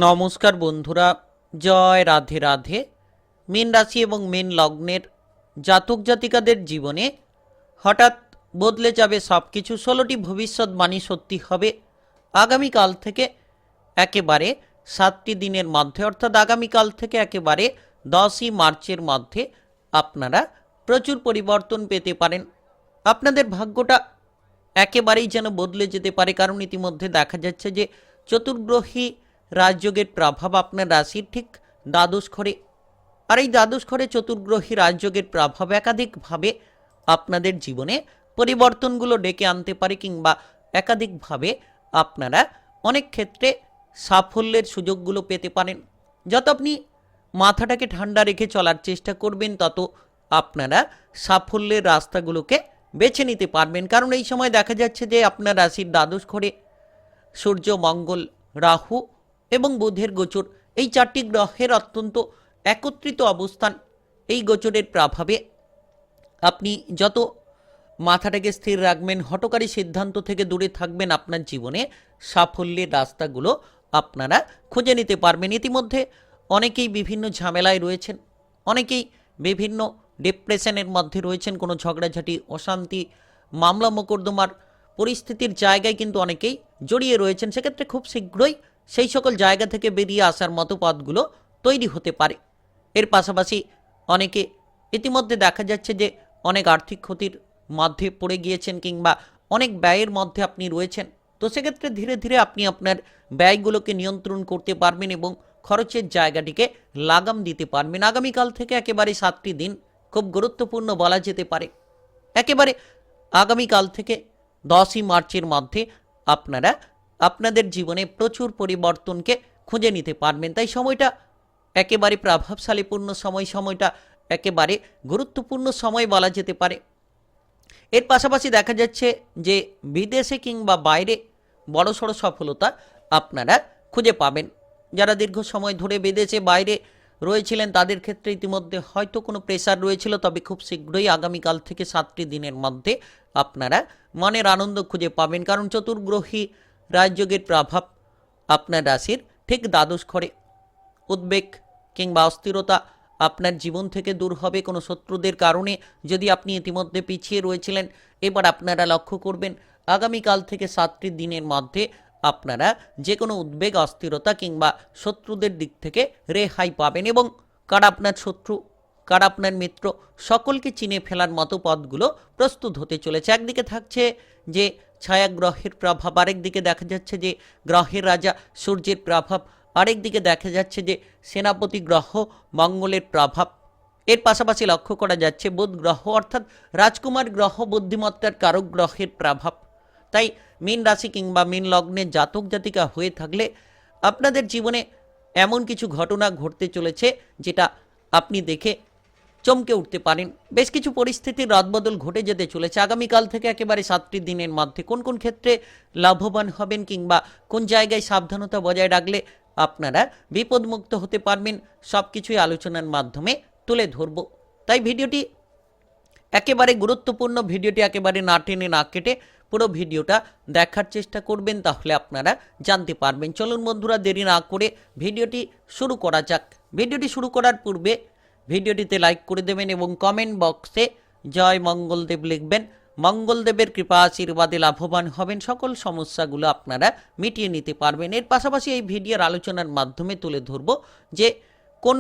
নমস্কার বন্ধুরা, জয় রাধে রাধে। মীন রাশি এবং মীন লগ্নের জাতক জাতিকাদের জীবনে হঠাৎ বদলে যাবে সব কিছু। 16টি ভবিষ্যৎবাণী সত্যি হবে আগামীকাল থেকে একেবারে 7টি দিনের মধ্যে, অর্থাৎ আগামীকাল থেকে একেবারে 10ই মার্চের মধ্যে আপনারা প্রচুর পরিবর্তন পেতে পারেন। আপনাদের ভাগ্যটা একেবারেই যেন বদলে যেতে পারে, কারণ ইতিমধ্যে দেখা যাচ্ছে যে চতুর্গ্রহী রাজযোগের প্রভাব আপনার রাশির ঠিক দ্বাদশ ঘরে, আর এই দ্বাদশ ঘরে চতুর্গ্রহী রাজযোগের প্রভাব একাধিকভাবে আপনাদের জীবনে পরিবর্তনগুলো ডেকে আনতে পারে, কিংবা একাধিকভাবে আপনারা অনেক ক্ষেত্রে সাফল্যের সুযোগগুলো পেতে পারেন। যত আপনি মাথাটাকে ঠান্ডা রেখে চলার চেষ্টা করবেন, তত আপনারা সাফল্যের রাস্তাগুলোকে বেছে নিতে পারবেন। কারণ এই সময় দেখা যাচ্ছে যে আপনার রাশির দ্বাদশ ঘরে সূর্য, মঙ্গল, রাহু এবং বুধের গোচর, এই 4টি গ্রহের অত্যন্ত একত্রিত অবস্থান। এই গোচরের প্রভাবে আপনি যত মাথাটাকে স্থির রাখবেন, হঠকারী সিদ্ধান্ত থেকে দূরে থাকবেন, আপনার জীবনে সাফল্যের রাস্তাগুলো আপনারা খুঁজে নিতে পারবেন। ইতিমধ্যে অনেকেই বিভিন্ন ঝামেলায় রয়েছেন, অনেকেই বিভিন্ন ডিপ্রেশনের মধ্যে রয়েছেন, কোনো ঝগড়াঝাটি, অশান্তি, মামলা মোকদ্দমার পরিস্থিতির জায়গায় কিন্তু অনেকেই জড়িয়ে রয়েছেন। সেক্ষেত্রে খুব শীঘ্রই সেই সকল জায়গা থেকে বেরিয়ে আসার মতো পথগুলো তৈরি হতে পারে। এর পাশাপাশি অনেকে ইতিমধ্যে দেখা যাচ্ছে যে অনেক আর্থিক ক্ষতির মধ্যে পড়ে গিয়েছেন, কিংবা অনেক ব্যয়ের মধ্যে আপনি রয়েছেন। তো সেক্ষেত্রে ধীরে ধীরে আপনি আপনার ব্যয়গুলোকে নিয়ন্ত্রণ করতে পারবেন এবং খরচের জায়গাটিকে লাগাম দিতে পারবেন। আগামীকাল থেকে একেবারে 7টি দিন খুব গুরুত্বপূর্ণ বলা যেতে পারে। একেবারে আগামীকাল থেকে 10ই মার্চের মধ্যে আপনারা আপনাদের জীবনে প্রচুর পরিবর্তনকে খুঁজে নিতে পারবেন। তাই সময়টা একেবারে প্রভাবশালীপূর্ণ সময়টা একেবারে গুরুত্বপূর্ণ সময় বলা যেতে পারে। এর পাশাপাশি দেখা যাচ্ছে যে বিদেশে কিংবা বাইরে বড়সড় সফলতা আপনারা খুঁজে পাবেন। যারা দীর্ঘ সময় ধরে বিদেশে বাইরে রয়েছিলেন, তাদের ক্ষেত্রে ইতিমধ্যে হয়তো কোনো প্রেশার রয়েছিল, তবে খুব শীঘ্রই আগামীকাল থেকে 7টি দিনের মধ্যে আপনারা মনের আনন্দ খুঁজে পাবেন। কারণ চতুর্গ্রহী রাজযোগের প্রভাব আপনার রাশির ঠিক দ্বাদশ ঘরে। উদ্বেগ কিংবা অস্থিরতা আপনার জীবন থেকে দূর হবে। কোনো শত্রুদের কারণে যদি আপনি ইতিমধ্যে পিছিয়ে রয়েছিলেন, এবার আপনারা লক্ষ্য করবেন আগামীকাল থেকে 7টি দিনের মধ্যে আপনারা যে কোনো উদ্বেগ, অস্থিরতা কিংবা শত্রুদের দিক থেকে রেহাই পাবেন, এবং কারা আপনার শত্রু, কারা আপনার মিত্র, সকলকে চিনে ফেলার মতো পথগুলো প্রস্তুত হতে চলেছে। একদিকে থাকছে যে ছায়াগ্রহের প্রভাব, আরেকদিকে দেখা যাচ্ছে যে গ্রহের রাজা সূর্যের প্রভাব, আরেকদিকে দেখা যাচ্ছে যে সেনাপতি গ্রহ মঙ্গলের প্রভাব। এর পাশাপাশি লক্ষ্য করা যাচ্ছে বুধ গ্রহ, অর্থাৎ রাজকুমার গ্রহ, বুদ্ধিমত্তার কারক গ্রহের প্রভাব। তাই মীন রাশি কিংবা মীন লগ্নের জাতক জাতিকা হয়ে থাকলে আপনাদের জীবনে এমন কিছু ঘটনা ঘটতে চলেছে যেটা আপনি দেখে চমকে উঠতে পারেন। বেশ কিছু পরিস্থিতির রদবদল ঘটে যেতে চলেছে আগামীকাল থেকে একেবারে 7টি দিনের মধ্যে। কোন কোন ক্ষেত্রে লাভবান হবেন, কিংবা কোন জায়গায় সাবধানতা বজায় রাখলে আপনারা বিপদমুক্ত হতে পারবেন, সব কিছুই আলোচনার মাধ্যমে তুলে ধরব। তাই ভিডিওটি একেবারে গুরুত্বপূর্ণ, ভিডিওটি একেবারে না টেনে না কেটে পুরো ভিডিওটা দেখার চেষ্টা করবেন, তাহলে আপনারা জানতে পারবেন। চলুন বন্ধুরা, দেরি না করে ভিডিওটি শুরু করা যাক। ভিডিওটি শুরু করার পূর্বে ভিডিওটিতে লাইক করে দেবেন এবং কমেন্ট বক্সে জয় মঙ্গলদেব লিখবেন। মঙ্গলদেবের কৃপা আশীর্বাদে লাভবান হবেন, সকল সমস্যাগুলো আপনারা মিটিয়ে নিতে পারবেন। এর পাশাপাশি এই ভিডিওর আলোচনার মাধ্যমে তুলে ধরব যে কোন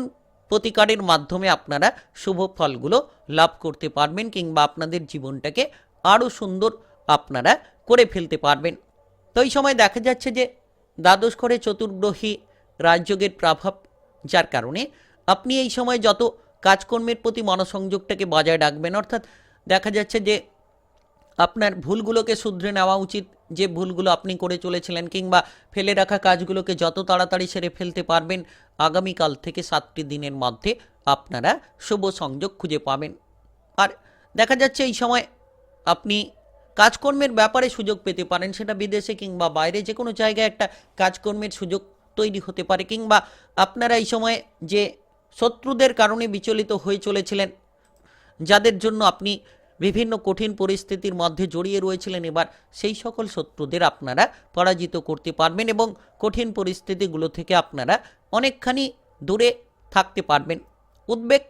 প্রতিকারের মাধ্যমে আপনারা শুভ ফলগুলো লাভ করতে পারবেন, কিংবা আপনাদের জীবনটাকে আরও সুন্দর আপনারা করে ফেলতে পারবেন। তো এই সময় দেখা যাচ্ছে যে দ্বাদশ ঘরে চতুর্গ্রহী রাজযোগের প্রভাব, যার কারণে আপনি এই সময় যত কাজকর্মের প্রতি মনোসংযোগটাকে বজায় রাখবেন, অর্থাৎ দেখা যাচ্ছে যে আপনার ভুলগুলোকে শুধরে নেওয়া উচিত। যে ভুলগুলো আপনি করে চলেছিলেন কিংবা ফেলে রাখা কাজগুলোকে যত তাড়াতাড়ি সেরে ফেলতে পারবেন, আগামীকাল থেকে 7টি দিনের মধ্যে আপনারা শুভ সংযোগ খুঁজে পাবেন। আর দেখা যাচ্ছে এই সময় আপনি কাজকর্মের ব্যাপারে সুযোগ পেতে পারেন, সেটা বিদেশে কিংবা বাইরে যে কোনো জায়গায় একটা কাজকর্মের সুযোগ তৈরি হতে পারে। কিংবা আপনারা এই সময় যে শত্রুদের কারণে বিচলিত হয়ে চলেছিলেন, যাদের জন্য আপনি বিভিন্ন কঠিন পরিস্থিতির মধ্যে জড়িয়ে রয়েছিলেন, এবার সেই সকল শত্রুদের আপনারা পরাজিত করতে পারবেন এবং কঠিন পরিস্থিতিগুলো থেকে আপনারা অনেকখানি দূরে থাকতে পারবেন। উদ্বেগ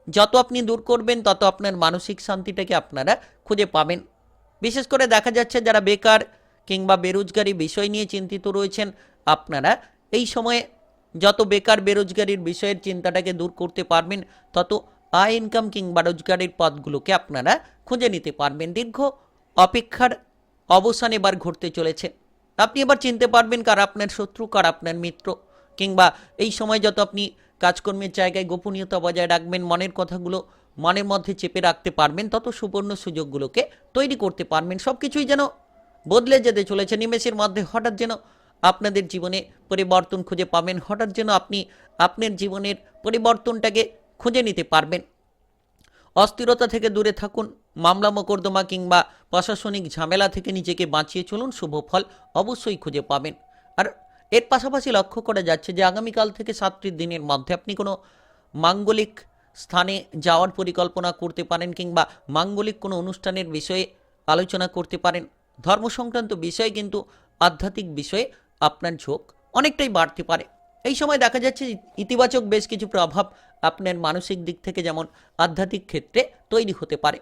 যত আপনি দূর করবেন তত আপনার মানসিক শান্তিটাকে আপনারা খুঁজে পাবেন। বিশেষ করে দেখা যাচ্ছে যারা বেকার কিংবা বেরোজগারি বিষয় নিয়ে চিন্তিত রয়েছেন, আপনারা এই সময়ে যত বেকার বেরোজগারির বিষয়ের চিন্তাটাকে দূর করতে পারবেন, তত আয় ইনকাম কিংবা রোজগারের পথগুলোকে আপনারা খুঁজে নিতে পারবেন। দীর্ঘ অপেক্ষার অবসান এবার ঘটতে চলেছে। আপনি এবার চিনতে পারবেন কার আপনার শত্রু, কার আপনার মিত্র, কিংবা এই সময় যত আপনি কাজকর্মের জায়গায় গোপনীয়তা বজায় রাখবেন, মনের কথাগুলো মনের মধ্যে চেপে রাখতে পারবেন, তত সুবর্ণ সুযোগগুলোকে তৈরি করতে পারবেন। সব কিছুই যেন বদলে যেতে চলেছে নিমেষের মধ্যে। হঠাৎ যেন আপনাদের জীবনে পরিবর্তন খুঁজে পাবেন, হঠাৎ যেন আপনি আপনার জীবনের পরিবর্তনটাকে খুঁজে নিতে পারবেন। অস্থিরতা থেকে দূরে থাকুন, মামলা মোকদ্দমা কিংবা প্রশাসনিক ঝামেলা থেকে নিজেকে বাঁচিয়ে চলুন, শুভ ফল অবশ্যই খুঁজে পাবেন। আর এর পাশাপাশি লক্ষ্য করা যাচ্ছে যে আগামীকাল থেকে 7টি দিনের মধ্যে আপনি কোনো মাঙ্গলিক স্থানে যাওয়ার পরিকল্পনা করতে পারেন কিংবা মাঙ্গলিক কোনো অনুষ্ঠানের বিষয়ে আলোচনা করতে পারেন। ধর্ম সংক্রান্ত বিষয়ে কিন্তু আধ্যাত্মিক বিষয়ে আপনার ঝোঁক অনেকটাই বাড়তে পারে। এই সময় দেখা যাচ্ছে ইতিবাচক বেশ কিছু প্রভাব আপনার মানসিক দিক থেকে যেমন আধ্যাত্মিক ক্ষেত্রে তৈরি হতে পারে।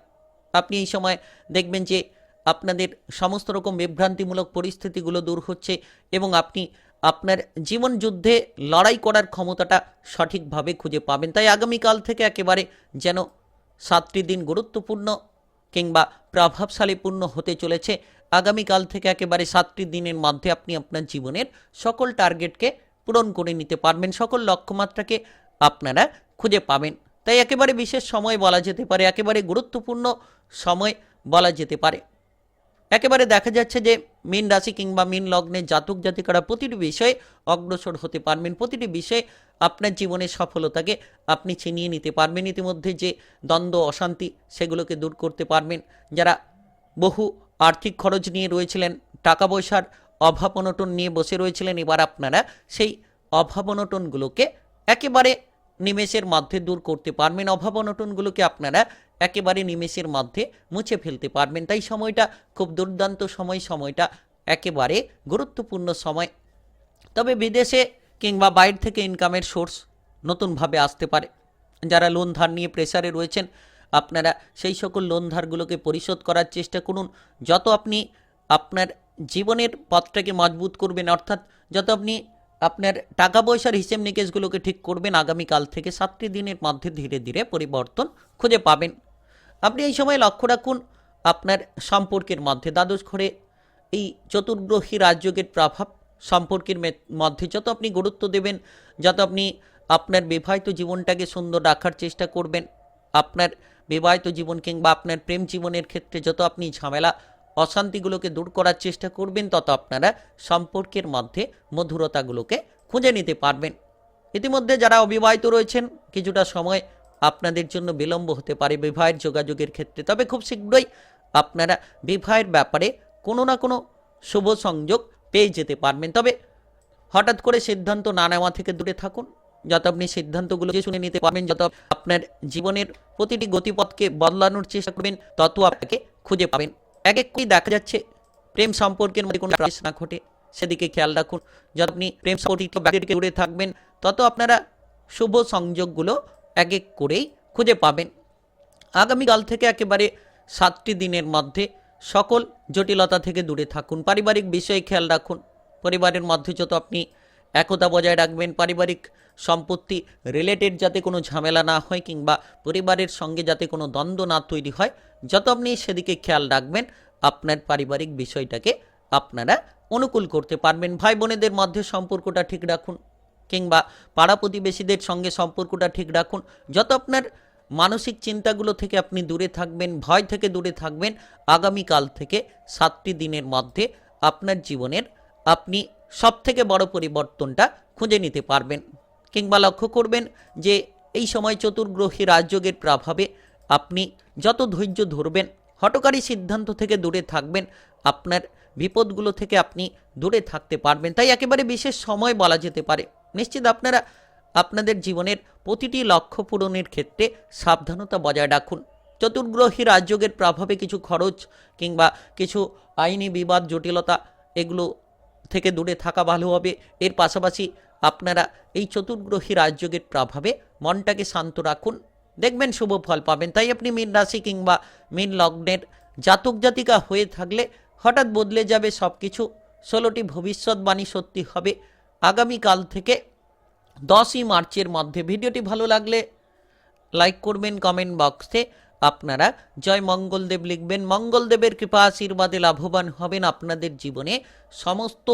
আপনি এই সময় দেখবেন যে আপনাদের সমস্ত রকম বিভ্রান্তিমূলক পরিস্থিতিগুলো দূর হচ্ছে এবং আপনি আপনার জীবন যুদ্ধে লড়াই করার ক্ষমতাটা সঠিকভাবে খুঁজে পাবেন। তাই আগামীকাল থেকে একেবারে যেন 7টি দিন গুরুত্বপূর্ণ কিংবা প্রভাবশালীপূর্ণ হতে চলেছে। আগামীকাল থেকে একেবারে 7টি দিনের মধ্যে আপনি আপনার জীবনের সকল টার্গেটকে পূরণ করে নিতে পারবেন, সকল লক্ষ্যমাত্রাকে আপনারা খুঁজে পাবেন। তাই একেবারে বিশেষ সময় বলা যেতে পারে, একেবারে গুরুত্বপূর্ণ সময় বলা যেতে পারে। একেবারে দেখা যাচ্ছে যে মীন রাশি কিংবা মীন লগ্নের জাতক জাতিকারা প্রতিটি বিষয়ে অগ্রসর হতে পারবেন, প্রতিটি বিষয়ে আপনার জীবনের সফলতাকে আপনি ছিনিয়ে নিতে পারবেন। ইতিমধ্যে যে দ্বন্দ্ব অশান্তি সেগুলোকে দূর করতে পারবেন। যারা বহু আর্থিক খরচ নিয়ে রয়েছিলেন, টাকা পয়সার অভাব অনটন নিয়ে বসে রয়েছিলেন, এবার আপনারা সেই অভাব অনটনগুলোকে একেবারে নিমেষের মধ্যে দূর করতে পারবেন। অভাব অনটনগুলোকে আপনারা একেবারে নিমেষের মধ্যে মুছে ফেলতে পারবেন। তাই সময়টা খুব দুর্দান্ত সময়, সময়টা একেবারে গুরুত্বপূর্ণ সময়। তবে বিদেশে কিংবা বাইরে থেকে ইনকামের সোর্স নতুনভাবে আসতে পারে। যারা লোন ধার নিয়ে প্রেসারে রয়েছেন, আপনারা সেই সকল লোন ধারগুলোকে পরিশোধ করার চেষ্টা করুন। যত আপনি আপনার জীবনের পথটাকে মজবুত করবেন, অর্থাৎ যত আপনি আপনার টাকা পয়সার হিসেব নিকেশগুলোকে ঠিক করবেন, আগামীকাল থেকে 7টি দিনের মধ্যে ধীরে ধীরে পরিবর্তন খুঁজে পাবেন। আপনি এই সময় লক্ষ্য রাখুন আপনার সম্পর্কের মধ্যে দ্বাদশ ঘরে এই চতুর্গ্রহী রাজযোগের প্রভাব সম্পর্কের মধ্যে যত আপনি গুরুত্ব দেবেন, যত আপনি আপনার বিবাহিত জীবনটাকে সুন্দর রাখার চেষ্টা করবেন, আপনার বিবাহিত জীবন কিংবা আপনার প্রেম জীবনের ক্ষেত্রে যত আপনি ঝামেলা অশান্তিগুলোকে দূর করার চেষ্টা করবেন, তত আপনারা সম্পর্কের মধ্যে মধুরতাগুলোকে খুঁজে নিতে পারবেন। ইতিমধ্যে যারা অবিবাহিত রয়েছেন, কিছুটা সময় আপনাদের জন্য বিলম্ব হতে পারে বিবাহের যোগাযোগের ক্ষেত্রে, তবে খুব শীঘ্রই আপনারা বিবাহের ব্যাপারে কোনো না কোনো শুভ সংযোগ পেয়ে যেতে পারবেন। তবে হঠাৎ করে সিদ্ধান্ত না নেওয়া থেকে দূরে থাকুন। যত আপনি সিদ্ধান্তগুলো শুনে নিতে পারবেন, যত আপনার জীবনের প্রতিটি গতিপথকে বদলানোর চেষ্টা করবেন, তত আপনাকে খুঁজে পাবেন। এক এক করে দেখা যাচ্ছে প্রেম সম্পর্কের মধ্যে কোনো ক্রাইসিস না ঘটে, সেদিকে খেয়াল রাখুন। যত আপনি প্রেম সম্পর্কিত ব্যক্তিকে দূরে থাকবেন, তত আপনারা শুভ সংযোগগুলো এক এক করেই খুঁজে পাবেন। আগামীকাল থেকে একেবারে 7টি দিনের মধ্যে সকল জটিলতা থেকে দূরে থাকুন। পারিবারিক বিষয়ে খেয়াল রাখুন। পরিবারের মধ্যে যত আপনি একতা বজায় রাখবেন, পারিবারিক সম্পত্তি রিলেটেড যাতে কোনো ঝামেলা না হয় কিংবা পরিবারের সঙ্গে যাতে কোনো দ্বন্দ্ব না তৈরি হয়, যত আপনি সেদিকে খেয়াল রাখবেন, আপনার পারিবারিক বিষয়টাকে আপনারা অনুকূল করতে পারবেন। ভাই বোনেদের মধ্যে সম্পর্কটা ঠিক রাখুন কিংবা পাড়া প্রতিবেশীদের সঙ্গে সম্পর্কটা ঠিক রাখুন। যত আপনার মানসিক চিন্তাগুলো থেকে আপনি দূরে থাকবেন, ভয় থেকে দূরে থাকবেন, আগামীকাল থেকে 7টি দিনের মধ্যে আপনার জীবনের আপনি সবথেকে বড় পরিবর্তনটা খুঁজে নিতে পারবেন। কিংবা লক্ষ্য করবেন যে এই সময় চতুর্গ্রহী রাজযোগের প্রভাবে আপনি যত ধৈর্য ধরবেন, হঠকারী সিদ্ধান্ত থেকে দূরে থাকবেন, আপনার বিপদগুলো থেকে আপনি দূরে থাকতে পারবেন। তাই একেবারে বিশেষ সময় বলা যেতে পারে। নিশ্চিত আপনারা আপনাদের জীবনের প্রতিটি লক্ষ্য পূরণের ক্ষেত্রে সাবধানতা বজায় রাখুন। চতুর্গ্রহী রাজযোগের প্রভাবে কিছু খরচ কিংবা কিছু আইনি বিবাদ জটিলতা এগুলো থেকে দূরে থাকা ভালো হবে। এর পাশাপাশি আপনারা এই চতুর্গ্রহী রাজযোগের প্রভাবে মনটাকে শান্ত রাখুন, দেখবেন শুভ ফল পাবেন। তাই আপনি মীন রাশি কিংবা মীন লগ্নের জাতক জাতিকা হয়ে থাকলে হঠাৎ বদলে যাবে সব কিছু, 16টি ভবিষ্যৎবাণী সত্যি হবে আগামীকাল থেকে 10ই মার্চের মধ্যে। ভিডিওটি ভালো লাগলে লাইক করবেন, কমেন্ট বক্সে আপনারা জয় মঙ্গলদেব লিখবেন। মঙ্গলদেবের কৃপা আশীর্বাদে লাভবান হবেন, আপনাদের জীবনে সমস্ত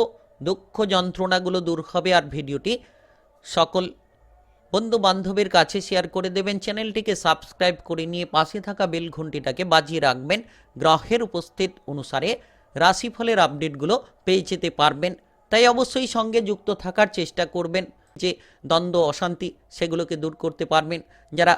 দুঃখ যন্ত্রণাগুলো দূর হবে। আর ভিডিওটি সকল বন্ধু বান্ধবের কাছে শেয়ার করে দেবেন। চ্যানেলটিকে সাবস্ক্রাইব করে নিয়ে পাশে থাকা বেল ঘন্টিটাকে বাজিয়ে রাখবেন। গ্রহের উপস্থিত অনুসারে রাশিফলের আপডেটগুলো পেয়ে যেতে পারবেন। তাই অবশ্যই সঙ্গে যুক্ত থাকার চেষ্টা করবেন, যে দ্বন্দ্ব অশান্তি সেগুলোকে দূর করতে পারবেন। যারা